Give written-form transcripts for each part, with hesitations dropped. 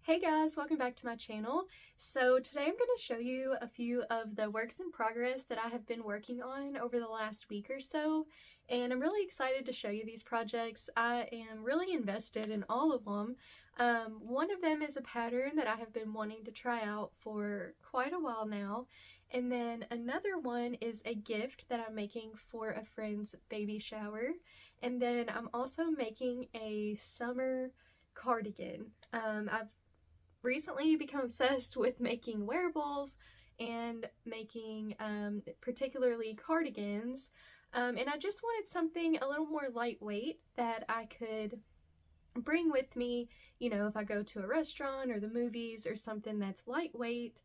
Hey guys, welcome back to my channel. So today I'm going to show you a few of the works in progress that I have been working on over the last week or so, and I'm really excited to show you these projects. I am really invested in all of them. One of them is a pattern that I have been wanting to try out for quite a while now, and then another one is a gift that I'm making for a friend's baby shower, and then I'm also making a summer cardigan. I've recently become obsessed with making wearables and making particularly cardigans, and I just wanted something a little more lightweight that I could bring with me, you know, if I go to a restaurant or the movies, or something that's lightweight,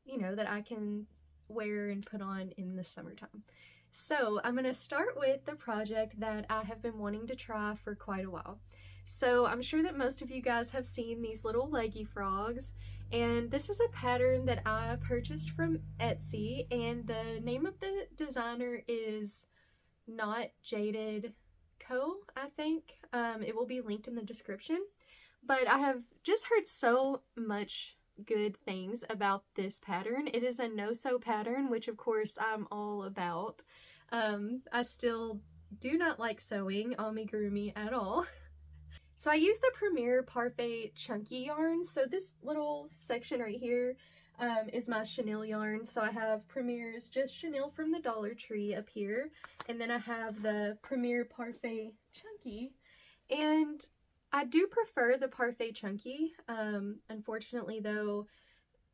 you know, that I can wear and put on in the summertime. So I'm going to start with the project that I have been wanting to try for quite a while. So I'm sure that most of you guys have seen these little leggy frogs, and this is a pattern that I purchased from Etsy, and the name of the designer is Not Jaded Co, I think. It will be linked in the description, but I have just heard so much good things about this pattern. It is a no-sew pattern, which of course I'm all about. I still do not like sewing amigurumi at all. So I use the Premier Parfait Chunky yarn. So this little section right here is my chenille yarn. So I have Premier's Just Chenille from the Dollar Tree up here, and then I have the Premier Parfait Chunky, and I do prefer the Parfait Chunky. Unfortunately though,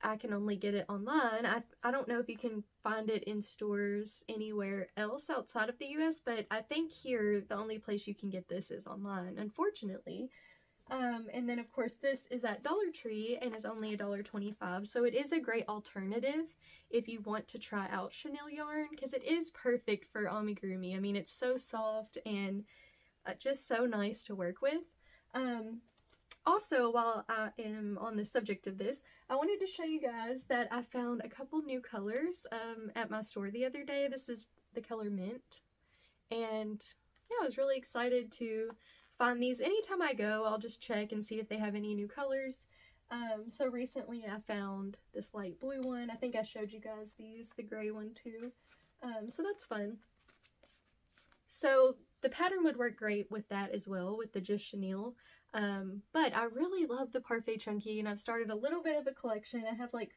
I can only get it online. I don't know if you can find it in stores anywhere else outside of the US, but I think here the only place you can get this is online, unfortunately. And then of course this is at Dollar Tree and is only $1.25, so it is a great alternative if you want to try out chenille yarn, because it is perfect for amigurumi. I mean, it's so soft and just so nice to work with. Also, while I am on the subject of this, I wanted to show you guys that I found a couple new colors at my store the other day. This is the color Mint, and yeah, I was really excited to find these. Anytime I go, I'll just check and see if they have any new colors. So recently I found this light blue one. I think I showed you guys these, the gray one too. So that's fun. So the pattern would work great with that as well, with the Just Chenille. But I really love the Parfait Chunky, and I've started a little bit of a collection. I have like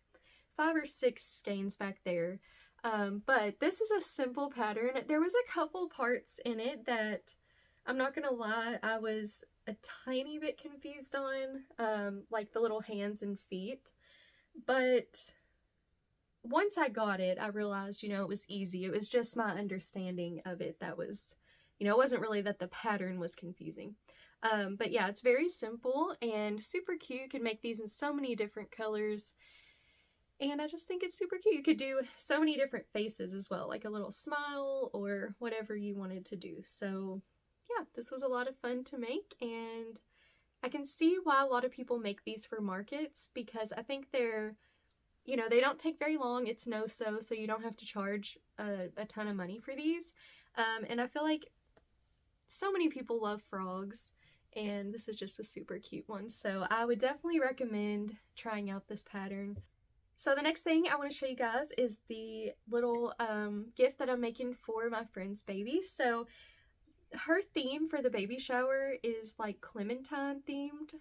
5 or 6 skeins back there. But this is a simple pattern. There was a couple parts in it that, I'm not gonna lie, I was a tiny bit confused on, like the little hands and feet. But once I got it, I realized, you know, it was easy. It was just my understanding of it that was, you know, it wasn't really that the pattern was confusing. But yeah, it's very simple and super cute. You can make these in so many different colors, and I just think it's super cute. You could do so many different faces as well, like a little smile or whatever you wanted to do. So yeah, this was a lot of fun to make, and I can see why a lot of people make these for markets, because I think they're, you know, they don't take very long. It's no-sew, so you don't have to charge a ton of money for these. And I feel like so many people love frogs, and this is just a super cute one. So I would definitely recommend trying out this pattern. So the next thing I want to show you guys is the little gift that I'm making for my friend's baby. So her theme for the baby shower is like clementine themed.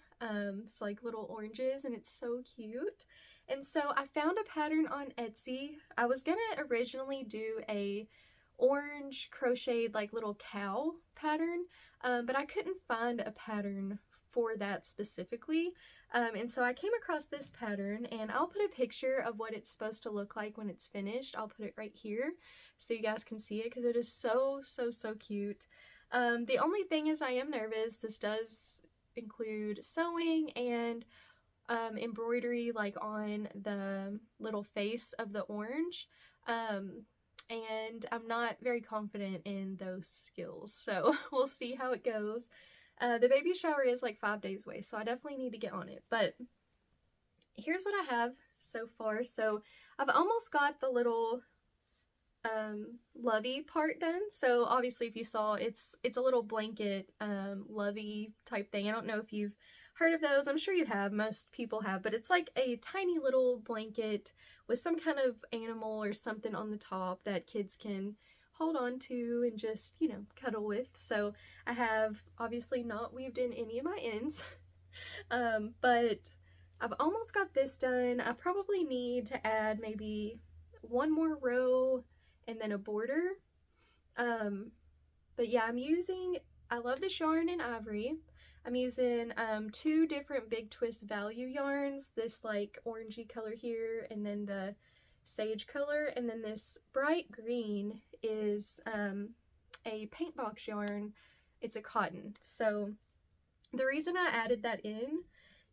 It's like little oranges, and it's so cute. And so I found a pattern on Etsy. I was gonna originally do a orange crocheted like little cow pattern, but I couldn't find a pattern for that specifically. And so I came across this pattern, and I'll put a picture of what it's supposed to look like when it's finished. I'll put it right here so you guys can see it, because it is so cute. The only thing is I am nervous. This does include sewing and embroidery like on the little face of the orange, and I'm not very confident in those skills, so we'll see how it goes. The baby shower is like 5 days away, so I definitely need to get on it. But here's what I have so far. So I've almost got the little lovey part done. So obviously if you saw, it's a little blanket lovey type thing. I don't know if you've heard of those. I'm sure you have, most people have, but it's like a tiny little blanket with some kind of animal or something on the top that kids can hold on to and just, you know, cuddle with. So I have obviously not weaved in any of my ends, but I've almost got this done. I probably need to add maybe one more row and then a border. But yeah, I love this yarn in ivory. I'm using 2 different Big Twist value yarns, this like orangey color here and then the sage color, and then this bright green is a paint box yarn. It's a cotton. So the reason I added that in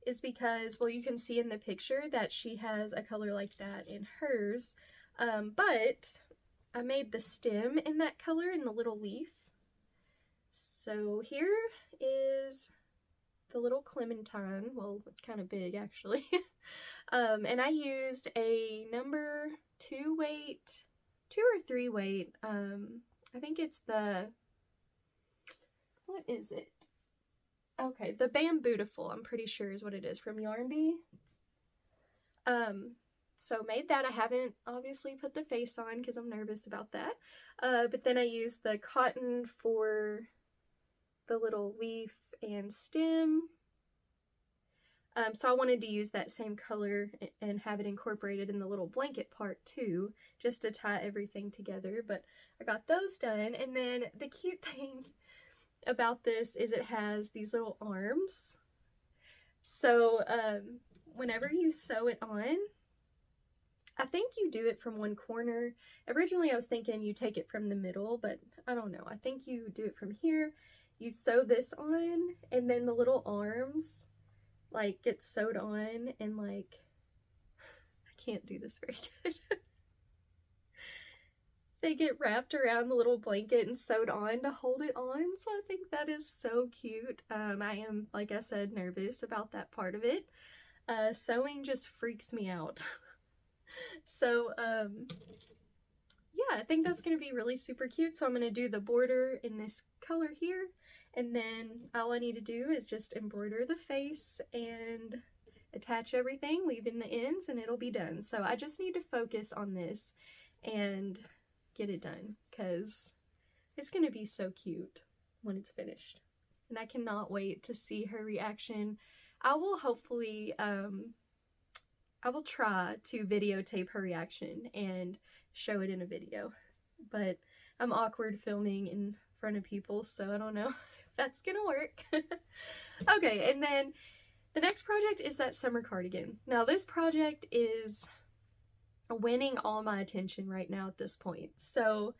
is because, well, you can see in the picture that she has a color like that in hers, but I made the stem in that color in the little leaf. So here is the little clementine. Well, it's kind of big actually. And I used a number 2 weight, 2 or 3 weight, I think it's the, what is it? Okay, the Bambootiful, I'm pretty sure is what it is, from Yarn Bee. So made that. I haven't obviously put the face on because I'm nervous about that. But then I used the cotton for the little leaf and stem. So I wanted to use that same color and have it incorporated in the little blanket part too, just to tie everything together. But I got those done, and then the cute thing about this is it has these little arms. So whenever you sew it on, I think you do it from one corner. Originally I was thinking you take it from the middle, but I don't know. I think you do it from here. You sew this on, and then the little arms like get sewed on, and like, I can't do this very good. They get wrapped around the little blanket and sewed on to hold it on. So I think that is so cute. I am, like I said, nervous about that part of it. Sewing just freaks me out. So yeah, I think that's going to be really super cute. So I'm going to do the border in this color here, and then all I need to do is just embroider the face and attach everything, weave in the ends, and it'll be done. So I just need to focus on this and get it done, because it's going to be so cute when it's finished. And I cannot wait to see her reaction. I will hopefully, I will try to videotape her reaction and show it in a video, but I'm awkward filming in front of people, so I don't know if that's gonna work. Okay, and then the next project is that summer cardigan. Now this project is winning all my attention right now at this point, so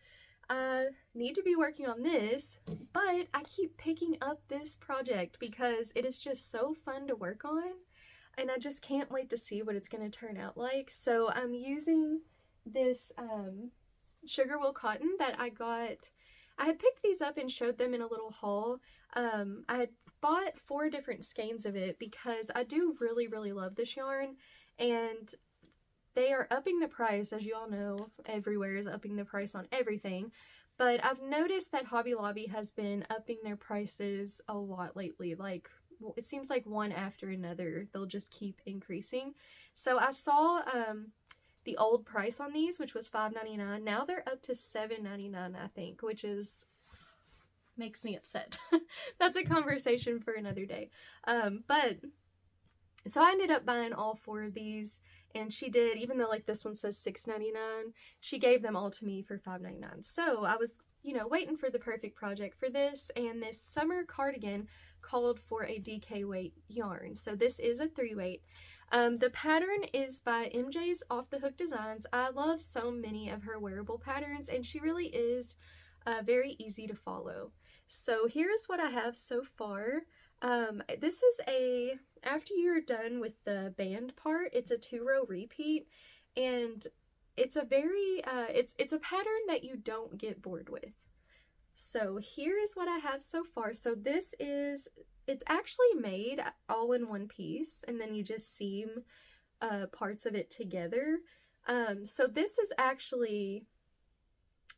I need to be working on this, but I keep picking up this project because it is just so fun to work on, and I just can't wait to see what it's going to turn out like. So I'm using this sugar wool cotton that I got. I had picked these up and showed them in a little haul. I had bought 4 different skeins of it because I do really, really love this yarn, and they are upping the price. As you all know, everywhere is upping the price on everything. But I've noticed that Hobby Lobby has been upping their prices a lot lately. Like, it seems like one after another, they'll just keep increasing. So I saw the old price on these, which was $5.99. Now they're up to $7.99, I think, which is makes me upset. That's a conversation for another day. But so I ended up buying all 4 of these, and she did, even though like this one says $6.99, she gave them all to me for $5.99. So I was, you know, waiting for the perfect project for this, and this summer cardigan called for a DK weight yarn. So this is a 3 weight. The pattern is by MJ's Off the Hook Designs. I love so many of her wearable patterns, and she really is very easy to follow. So here's what I have so far. This is a, after you're done with the band part, it's a 2-row repeat, and it's a very, it's a pattern that you don't get bored with. So here is what I have so far. So this is, it's actually made all in one piece, and then you just seam parts of it together. So this is actually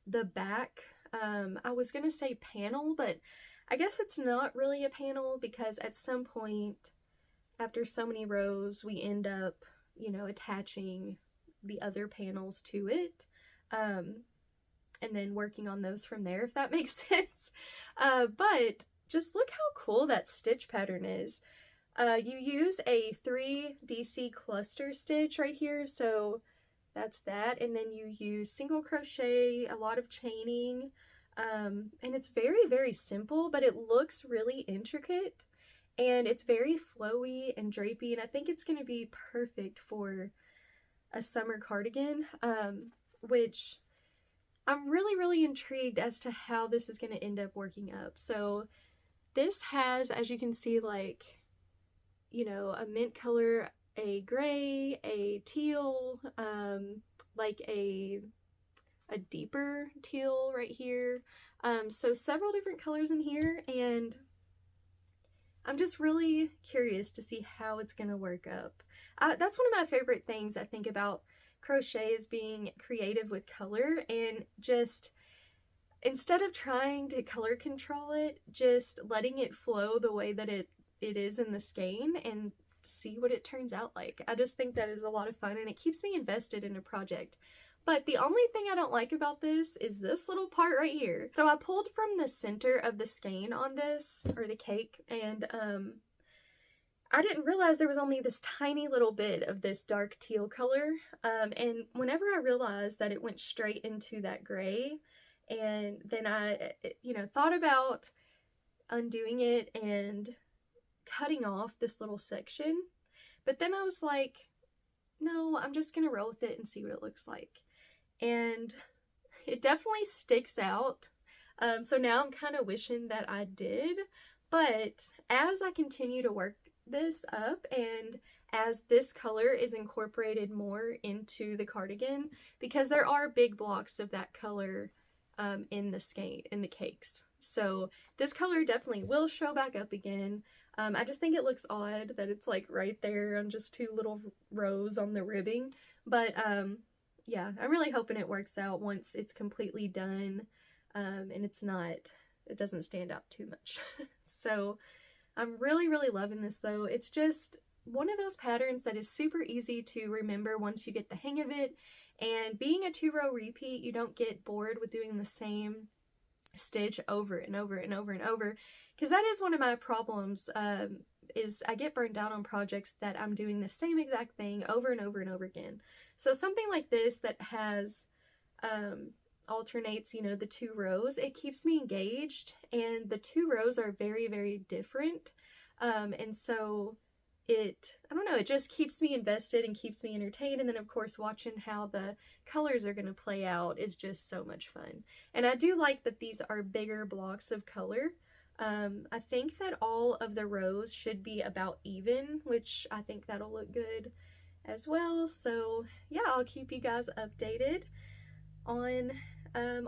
the back. I was gonna say panel, but I guess it's not really a panel because at some point after so many rows, we end up, you know, attaching the other panels to it, and then working on those from there, if that makes sense. But just look how cool that stitch pattern is. You use a 3 DC cluster stitch right here, so that's that, and then you use single crochet, a lot of chaining, and it's very, very simple, but it looks really intricate, and it's very flowy and drapey, and I think it's going to be perfect for a summer cardigan, which I'm really, really intrigued as to how this is going to end up working up. So this has, as you can see, like, you know, a mint color, a gray, a teal, like a deeper teal right here. So several different colors in here, and I'm just really curious to see how it's going to work up. That's one of my favorite things I think about crochet, is being creative with color, and just instead of trying to color control it, just letting it flow the way that it is in the skein and see what it turns out like. I just think that is a lot of fun, and it keeps me invested in a project. But the only thing I don't like about this is this little part right here. So I pulled from the center of the skein on this, or the cake, and I didn't realize there was only this tiny little bit of this dark teal color, and whenever I realized that it went straight into that gray, and then I, you know, thought about undoing it and cutting off this little section, but then I was like, no, I'm just gonna roll with it and see what it looks like. And it definitely sticks out, so now I'm kind of wishing that I did. But as I continue to work this up, and as this color is incorporated more into the cardigan, because there are big blocks of that color in the skein, in the cakes, so this color definitely will show back up again. I just think it looks odd that it's like right there on just 2 little rows on the ribbing, but yeah, I'm really hoping it works out once it's completely done, and it doesn't stand out too much. So I'm really, really loving this though. It's just one of those patterns that is super easy to remember once you get the hang of it, and being a 2-row repeat, you don't get bored with doing the same stitch over and over and over and over, because that is one of my problems, is I get burned out on projects that I'm doing the same exact thing over and over and over again. So something like this that has alternates, you know, the 2 rows, it keeps me engaged, and the 2 rows are very, very different, and so I don't know, it just keeps me invested and keeps me entertained, and then of course watching how the colors are going to play out is just so much fun. And I do like that these are bigger blocks of color. I think that all of the rows should be about even, which I think that'll look good as well. So yeah, I'll keep you guys updated on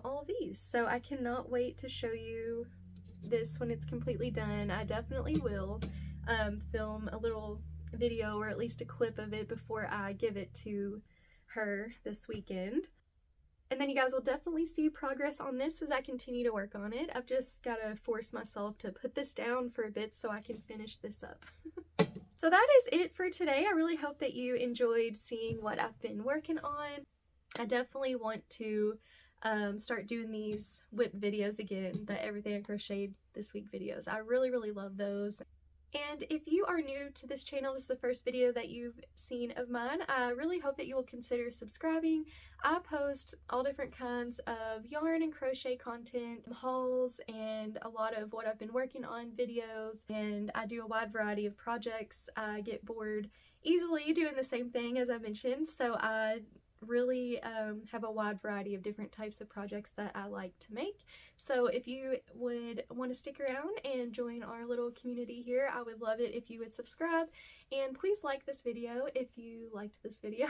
all of these. So I cannot wait to show you this when it's completely done. I definitely will film a little video, or at least a clip of it, before I give it to her this weekend. And then you guys will definitely see progress on this as I continue to work on it. I've just got to force myself to put this down for a bit so I can finish this up. So that is it for today. I really hope that you enjoyed seeing what I've been working on. I definitely want to start doing these whip videos again, the Everything I Crocheted This Week videos. I really, really love those. And if you are new to this channel, this is the first video that you've seen of mine, I really hope that you will consider subscribing. I post all different kinds of yarn and crochet content, hauls, and a lot of what I've been working on videos, and I do a wide variety of projects. I get bored easily doing the same thing, as I mentioned, so I really have a wide variety of different types of projects that I like to make. So if you would want to stick around and join our little community here, I would love it if you would subscribe, and please like this video if you liked this video.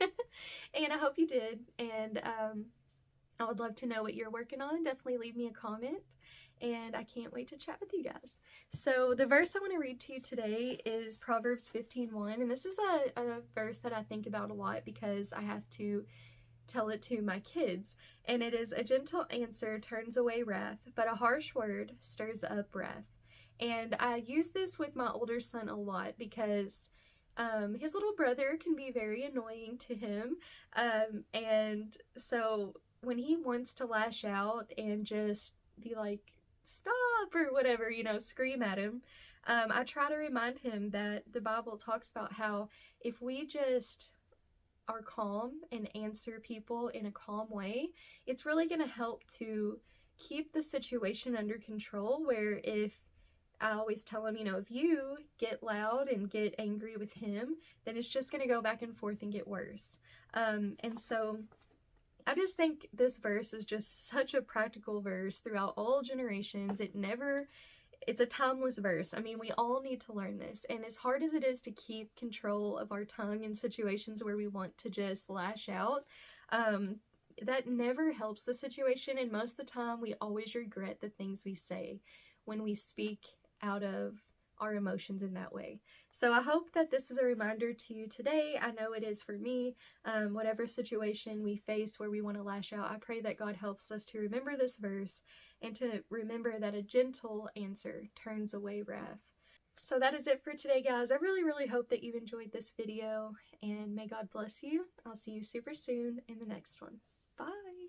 And I hope you did, and I would love to know what you're working on. Definitely leave me a comment, and I can't wait to chat with you guys. So the verse I want to read to you today is Proverbs 15:1, and this is a verse that I think about a lot because I have to tell it to my kids, and it is, "A gentle answer turns away wrath, but a harsh word stirs up wrath." And I use this with my older son a lot because his little brother can be very annoying to him. And so when he wants to lash out and just be like, stop or whatever, you know, scream at him, I try to remind him that the Bible talks about how if we just are calm and answer people in a calm way, it's really going to help to keep the situation under control. Where if I always tell him, you know, if you get loud and get angry with him, then it's just going to go back and forth and get worse. And so I just think this verse is just such a practical verse throughout all generations. It's a timeless verse. I mean, we all need to learn this. And as hard as it is to keep control of our tongue in situations where we want to just lash out, that never helps the situation. And most of the time, we always regret the things we say when we speak out of our emotions in that way. So I hope that this is a reminder to you today. I know it is for me. Whatever situation we face where we want to lash out, I pray that God helps us to remember this verse and to remember that a gentle answer turns away wrath. So that is it for today, guys. I really hope that you enjoyed this video, and may God bless you. I'll see you super soon in the next one. Bye!